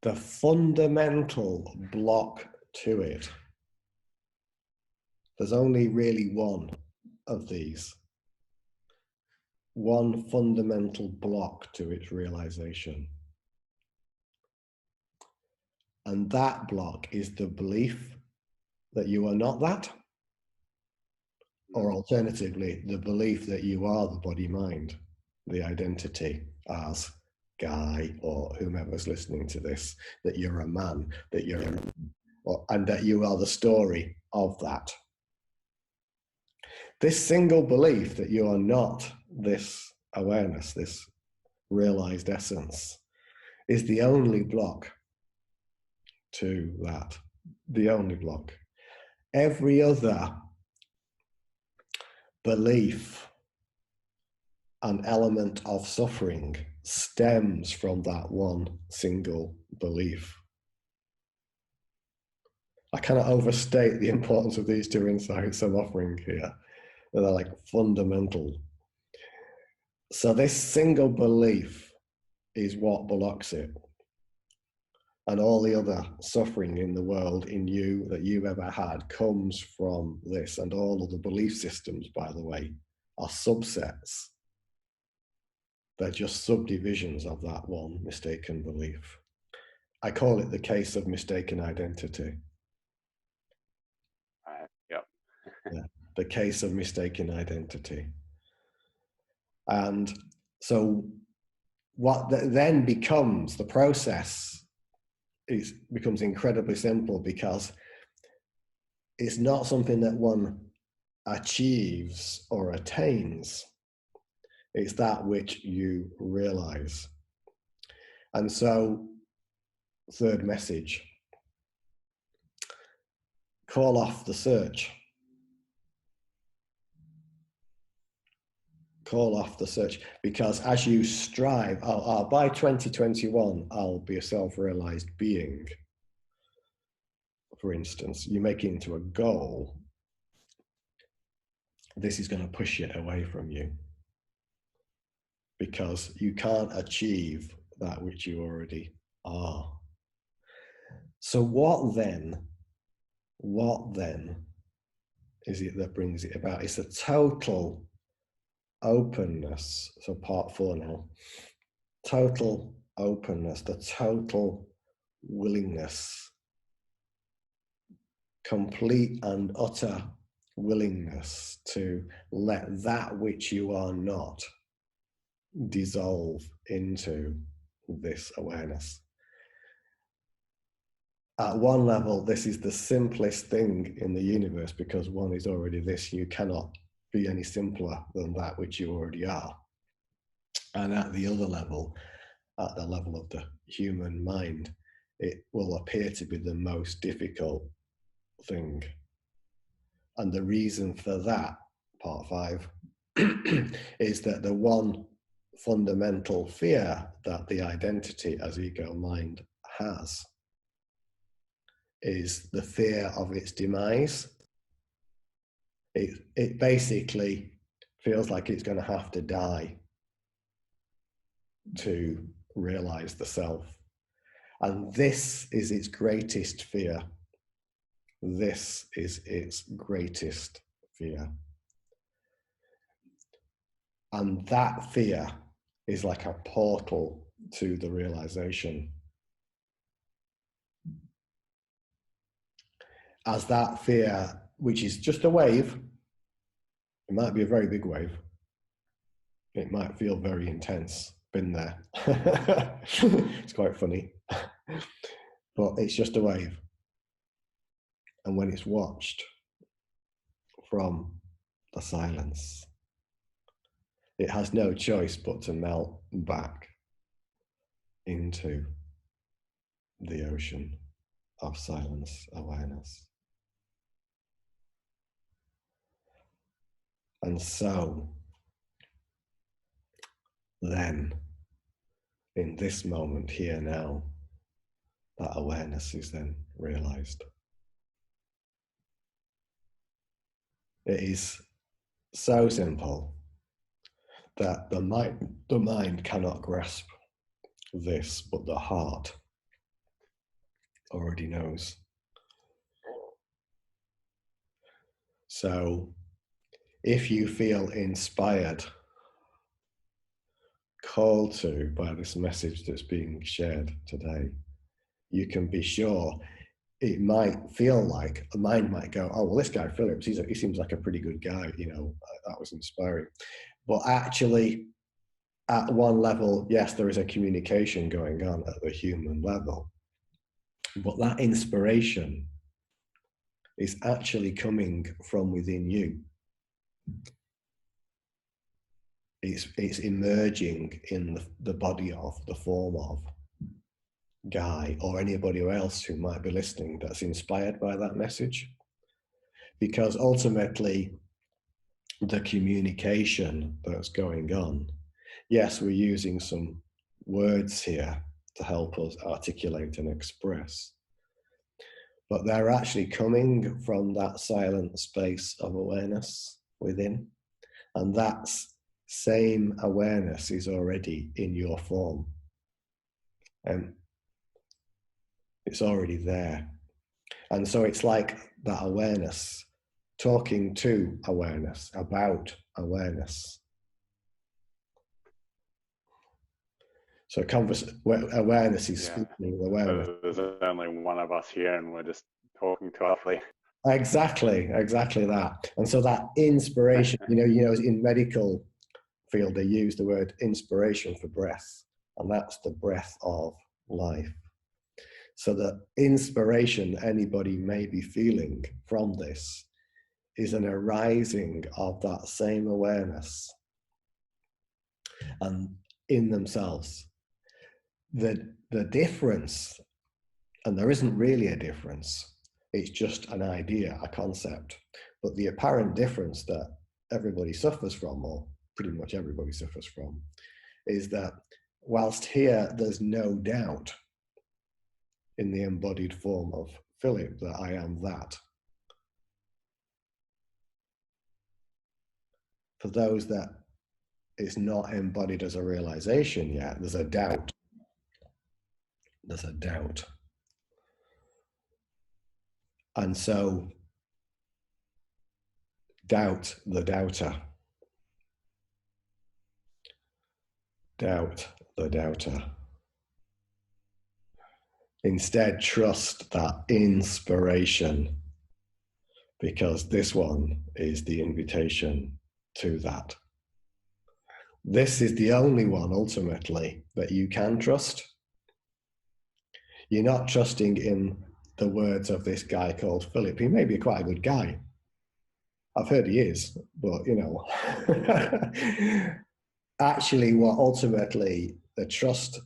the fundamental block to it. There's only really one of these. One fundamental block to its realization. And that block is the belief that you are not that, or alternatively, the belief that you are the body-mind, the identity as Guy or whomever's listening to this, that you're a man, that you're and that you are the story of that. This single belief that you are not this awareness, this realized essence, is the only block to that, the only block. Every other belief and element of suffering stems from that one single belief. I cannot overstate the importance of these two insights I'm offering here. They're like fundamental. So this single belief is what blocks it. And all the other suffering in the world, in you, that you've ever had, comes from this. And all of the belief systems, by the way, are subsets. They're just subdivisions of that one mistaken belief. I call it the case of mistaken identity. Yep. Yeah, the case of mistaken identity. And so what then becomes the process becomes incredibly simple, because it's not something that one achieves or attains. It's that which you realize. And so, third message, call off the search. call off the search, because as you strive, by 2021, I'll be a self-realized being. For instance, you make it into a goal. This is going to push it away from you, because you can't achieve that which you already are. So what then is it that brings it about? It's a total openness. So part 4 now. Total openness, the total willingness, complete and utter willingness to let that which you are not dissolve into this awareness. At one level, this is the simplest thing in the universe, because one is already this. You cannot be any simpler than that which you already are. And at the other level, at the level of the human mind, it will appear to be the most difficult thing. And the reason for that, part 5, is that the one fundamental fear that the identity as ego mind has is the fear of its demise. It basically feels like it's going to have to die to realize the self. And this is its greatest fear. This is its greatest fear. And that fear is like a portal to the realization. As that fear, which is just a wave, it might be a very big wave. It might feel very intense. Been there. It's quite funny. But it's just a wave. And when it's watched from the silence, it has no choice but to melt back into the ocean of silence awareness. And so then, in this moment here now, that awareness is then realized. It is so simple that the mind cannot grasp this, but the heart already knows. So if you feel inspired, called to by this message that's being shared today, you can be sure it might feel like the mind might go, oh, well, this guy Phillips, he seems like a pretty good guy, that was inspiring. But actually, at one level, yes, there is a communication going on at the human level. But that inspiration is actually coming from within you. It's emerging in the body of, the form of Guy or anybody else who might be listening that's inspired by that message. Because ultimately, the communication that's going on, yes, we're using some words here to help us articulate and express, but they're actually coming from that silent space of awareness within. And that same awareness is already in your form. And it's already there. And so it's like that awareness talking to awareness, about awareness. So awareness is speaking awareness. There's only one of us here and we're just talking quietly. Exactly that. And so that inspiration, in medical field, they use the word inspiration for breath, and that's the breath of life. So the inspiration anybody may be feeling from this is an arising of that same awareness and in themselves. The difference, and there isn't really a difference, it's just an idea, a concept, but the apparent difference that everybody suffers from, or pretty much everybody suffers from, is that whilst here there's no doubt in the embodied form of Philip that I am that, for those that it's not embodied as a realization yet, there's a doubt. There's a doubt. And so, doubt the doubter. Doubt the doubter. Instead, trust that inspiration, because this one is the invitation to that. This is the only one, ultimately, that you can trust. You're not trusting in the words of this guy called Philip. He may be quite a good guy. I've heard he is, but, you know. Actually, what ultimately the trust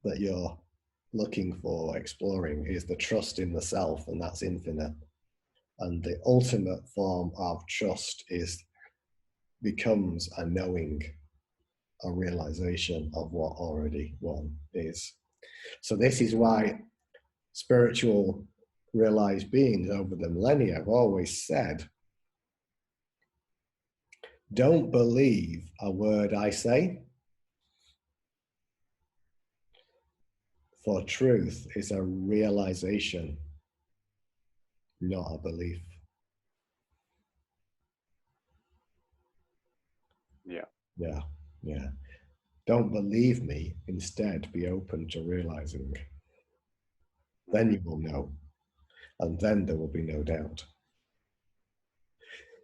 that you're looking for, exploring, is the trust in the self, and that's infinite. And the ultimate form of trust becomes a knowing, a realization of what already one is. So this is why spiritual realized beings over the millennia have always said, don't believe a word I say, for truth is a realization, not a belief. Yeah. Yeah, yeah. Don't believe me, instead be open to realizing. Then you will know, and then there will be no doubt.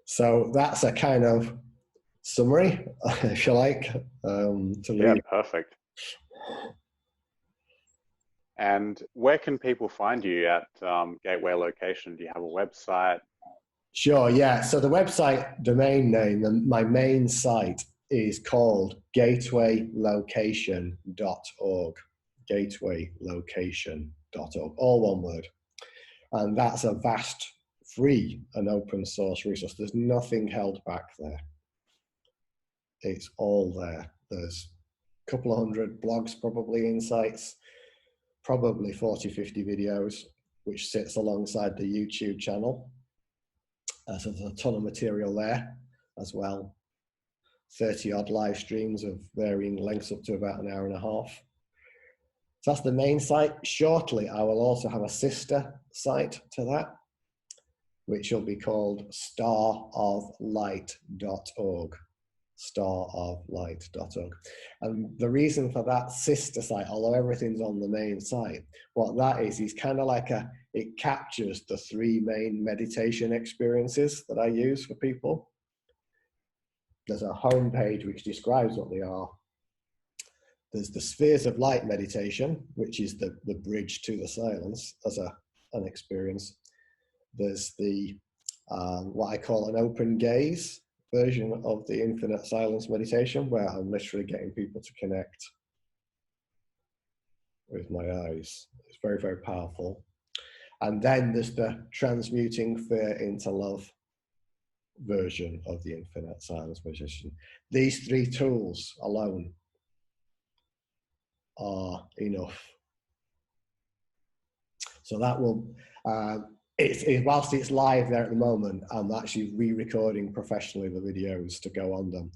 So that's a kind of summary, if you like, to Yeah, leave. perfect. And where can people find you at Gateway location? Do you have a website? Sure, yeah. So the website domain name, and my main site is called gatewaylocation.org. Gatewaylocation.org, all one word. And that's a vast, free and open source resource. There's nothing held back there. It's all there. There's a couple of hundred blogs, probably insights, probably 40, 50 videos, which sits alongside the YouTube channel. So there's a ton of material there as well. 30 odd live streams of varying lengths up to about an hour and a half. So that's the main site. Shortly, I will also have a sister site to that, which will be called staroflight.org. Staroflight.org. And the reason for that sister site, although everything's on the main site, what that is kind of like it captures the three main meditation experiences that I use for people. There's a homepage which describes what they are. There's the spheres of light meditation, which is the bridge to the silence as an experience. There's the what I call an open gaze version of the infinite silence meditation, where I'm literally getting people to connect with my eyes. It's very, very powerful. And then there's the transmuting fear into love version of the infinite silence meditation. These three tools alone are enough. So that will, whilst it's live there at the moment, I'm actually re-recording professionally the videos to go on them,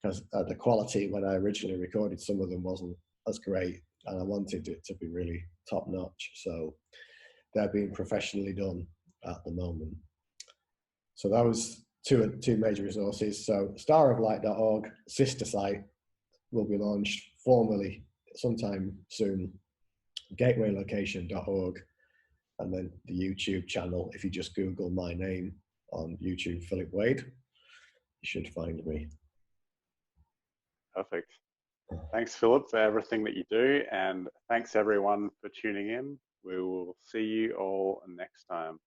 because the quality when I originally recorded some of them wasn't as great, and I wanted it to be really top notch. So they're being professionally done at the moment. So those two major resources. So staroflight.org, sister site, will be launched formally sometime soon. Gatewaylocation.org, and then the YouTube channel. If you just Google my name on YouTube, Philip Wade, you should find me. Perfect. Thanks, Philip, for everything that you do. And thanks, everyone, for tuning in. We will see you all next time.